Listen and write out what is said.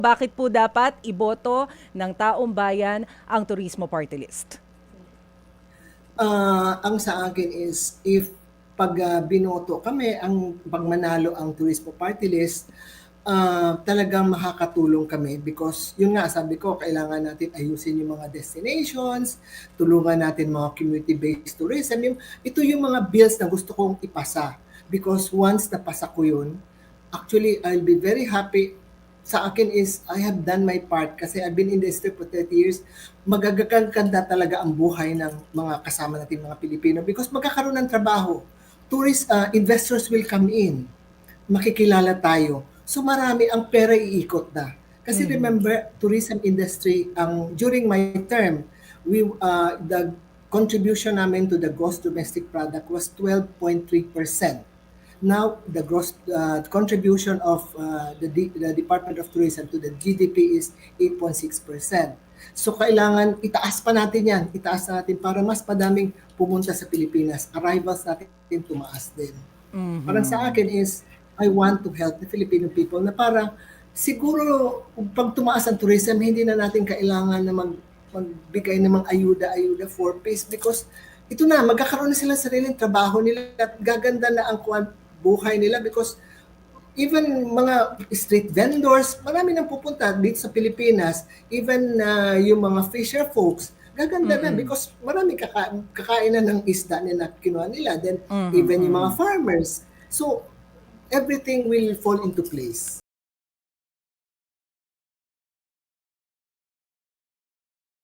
Bakit po dapat iboto ng taong bayan ang Turismo Party List? Ang sa akin is if pag binoto kami, ang pag manalo ang Turismo Party List, talagang makakatulong kami because yun nga sabi ko, kailangan natin ayusin yung mga destinations, tulungan natin mga community-based tourism. Ito yung mga bills na gusto kong ipasa because once napasa ko yun, actually I'll be very happy. Sa akin is I have done my part kasi I've been in the industry for 30 years. Magagaganda talaga ang buhay ng mga kasama natin mga Pilipino because magkakaroon ng trabaho. Investors will come in, makikilala tayo. So marami ang pera iikot na. Kasi remember, tourism industry, during my term, the contribution namin to the gross domestic product was 12.3%. Now, the gross contribution of the Department of Tourism to the GDP is 8.6%. So kailangan itaas pa natin yan. Itaas natin para mas madaming pumunta sa Pilipinas. Arrivals natin tumaas din. Parang sa akin is, I want to help the Filipino people na para siguro pag tumaas ang tourism, hindi na natin kailangan na magbigay ng mga ayuda for peace because ito na, magkakaroon na sila sariling trabaho nila at gaganda na ang buhay nila because even mga street vendors, marami nang pupunta dito sa Pilipinas, even yung mga fisher folks, gaganda na because marami kakainan ng isda na kinuha nila. Then even yung mga farmers. So everything will fall into place.